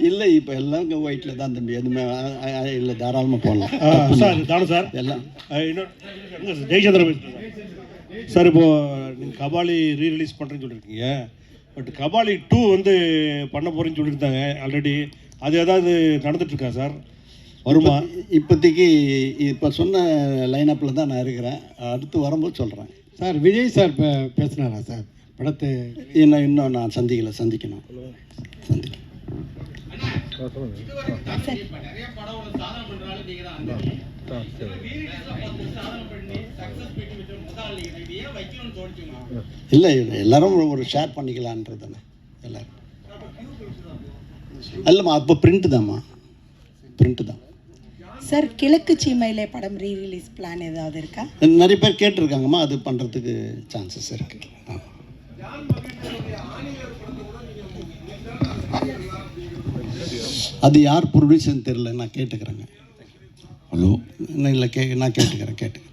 இல்லை, இப்போ எல்லாம் ஒயிட்டில் தான் தம்பி, எதுவுமே இல்லை, தாராளமாக போடலாம் சார். தானே சார் எல்லாம். இன்னொரு ஜெயச்சந்திரன் பேசுகிறேன் சார். இப்போது நீங்கள் கபாலி ரீரிலீஸ் பண்ணுறேன்னு சொல்லியிருக்கீங்க. பட் கபாலி 2 வந்து பண்ண போகிறேன்னு சொல்லியிருந்தாங்க ஆல்ரெடி. அது ஏதாவது நடந்துட்டுருக்கா சார்? வருமா? இப்போதைக்கு இப்போ சொன்ன லைனப்பில் தான் நான் இருக்கிறேன். அடுத்து வரும்போது சொல்கிறேன் சார். விஜய் சார் பேசுனாரா சார் படத்தை? இன்னும் நான் சந்திக்கணும். இல்லை, எல்லாரும் ஒரு ஷேர் பண்ணிக்கலான்றது தானே எல்லாரும். இல்லைம்மா, அப்போ பிரிண்ட்டு தான் சார். கிழக்கு சீமையிலே படம் ரீரிலீஸ் பிளான் ஏதாவது இருக்கா? நிறைய பேர் கேட்டிருக்காங்கம்மா, அது பண்ணுறதுக்கு சான்சஸ் இருக்குது. அது யார் ப்ரொடியூசர்னு தெரியல, நான் கேட்டுக்கிறேங்க. ஹலோ, இல்லை நான் கேட்டுக்கிறேன்.